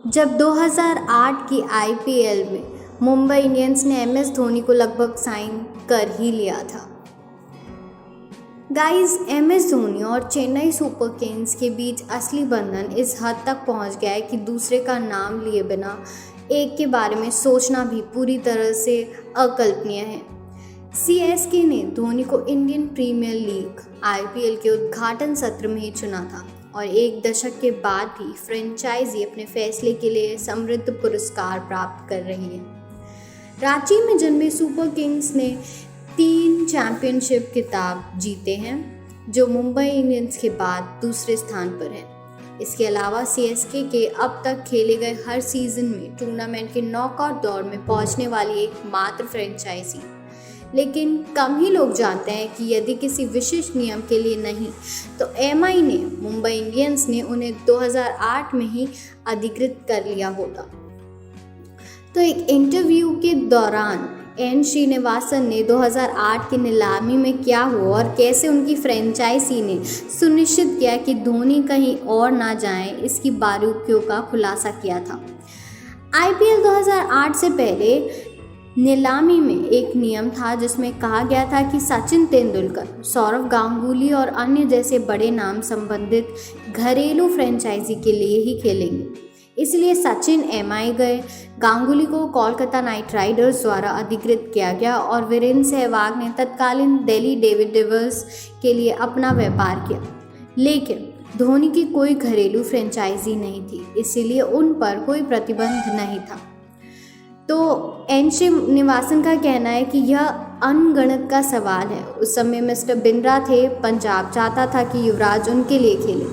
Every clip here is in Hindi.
जब 2008 की आईपीएल में मुंबई इंडियंस ने एमएस धोनी को लगभग साइन कर ही लिया था। गाइस, एमएस धोनी और चेन्नई सुपर किंग्स के बीच असली बंधन इस हद तक पहुंच गया है कि दूसरे का नाम लिए बिना एक के बारे में सोचना भी पूरी तरह से अकल्पनीय है। सीएसके ने धोनी को इंडियन प्रीमियर लीग आईपीएल के उद्घाटन सत्र में ही चुना था और एक दशक के बाद भी फ्रेंचाइजी अपने फैसले के लिए समृद्ध पुरस्कार प्राप्त कर रही है। रांची में जन्मे सुपर किंग्स ने 3 चैंपियनशिप खिताब जीते हैं, जो मुंबई इंडियंस के बाद दूसरे स्थान पर है। इसके अलावा सीएसके के अब तक खेले गए हर सीजन में टूर्नामेंट के नॉकआउट दौर में पहुंचने वाली एकमात्र फ्रेंचाइजी। लेकिन कम ही लोग जानते हैं कि यदि किसी विशिष्ट नियम के लिए नहीं तो एमआई ने मुंबई इंडियंस ने उन्हें 2008 में ही अधिकृत कर लिया होता। तो एक इंटरव्यू के दौरान एन श्रीनिवासन ने 2008 की नीलामी में क्या हुआ और कैसे उनकी फ्रेंचाइजी ने सुनिश्चित किया कि धोनी कहीं और ना जाएं, इसकी बारीकियों का खुलासा किया था। आईपीएल 2008 से पहले नीलामी में एक नियम था जिसमें कहा गया था कि सचिन तेंदुलकर, सौरव गांगुली और अन्य जैसे बड़े नाम संबंधित घरेलू फ्रेंचाइजी के लिए ही खेलेंगे। इसलिए सचिन एमआई गए, गांगुली को कोलकाता नाइट राइडर्स द्वारा अधिकृत किया गया और वीरेंद्र सहवाग ने तत्कालीन दिल्ली डेयरडेविल्स के लिए अपना व्यापार किया। लेकिन धोनी की कोई घरेलू फ्रेंचाइजी नहीं थी, इसीलिए उन पर कोई प्रतिबंध नहीं था। तो एन श्रीनिवासन का कहना है कि यह अनगणित का सवाल है। उस समय मिस्टर बिंद्रा थे, पंजाब चाहता था कि युवराज उनके लिए खेले,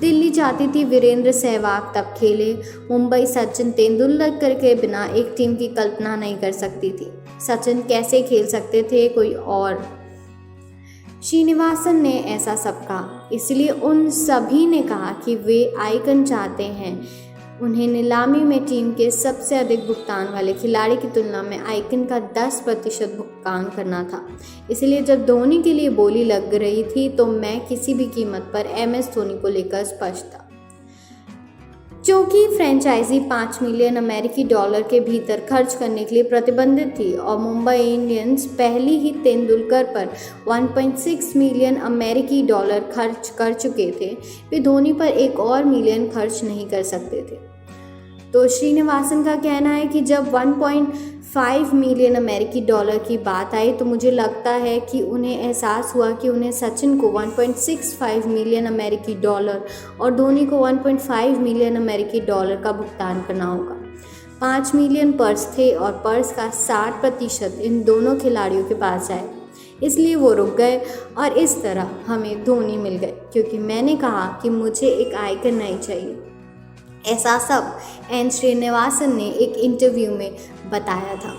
दिल्ली चाहती थी वीरेंद्र सहवाग तब खेले, मुंबई सचिन तेंदुलकर के बिना एक टीम की कल्पना नहीं कर सकती थी। सचिन कैसे खेल सकते थे कोई और? श्रीनिवासन ने ऐसा सब कहा, इसलिए उन सभी ने कहा कि वे आइकन चाहते हैं। उन्हें नीलामी में टीम के सबसे अधिक भुगतान वाले खिलाड़ी की तुलना में आइकन का 10% भुगतान करना था। इसलिए जब धोनी के लिए बोली लग रही थी तो मैं किसी भी कीमत पर एमएस धोनी को लेकर स्पष्ट था। चूंकि फ्रेंचाइजी $5 मिलियन अमेरिकी डॉलर के भीतर खर्च करने के लिए प्रतिबंधित थी और मुंबई इंडियंस पहले ही तेंदुलकर पर $1.6 मिलियन अमेरिकी डॉलर खर्च कर चुके थे, वे धोनी पर एक और मिलियन खर्च नहीं कर सकते थे। तो श्रीनिवासन का कहना है कि जब 1.5 मिलियन अमेरिकी डॉलर की बात आई तो मुझे लगता है कि उन्हें एहसास हुआ कि उन्हें सचिन को 1.65 मिलियन अमेरिकी डॉलर और धोनी को 1.5 मिलियन अमेरिकी डॉलर का भुगतान करना होगा। 5 मिलियन पर्स थे और पर्स का 60% इन दोनों खिलाड़ियों के पास आए, इसलिए वो रुक गए और इस तरह हमें धोनी मिल गए, क्योंकि मैंने कहा कि मुझे एक आइकन नहीं चाहिए। ऐसा सब एन श्रीनिवासन ने एक इंटरव्यू में बताया था।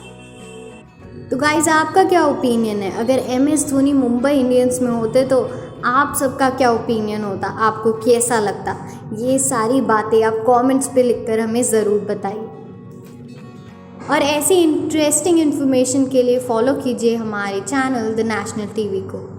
तो गाइज, आपका क्या ओपिनियन है? अगर एमएस धोनी मुंबई इंडियंस में होते तो आप सबका क्या ओपिनियन होता? आपको कैसा लगता? ये सारी बातें आप कमेंट्स पे लिखकर हमें ज़रूर बताइए। और ऐसी इंटरेस्टिंग इन्फॉर्मेशन के लिए फॉलो कीजिए हमारे चैनल द नेशनल टीवी को।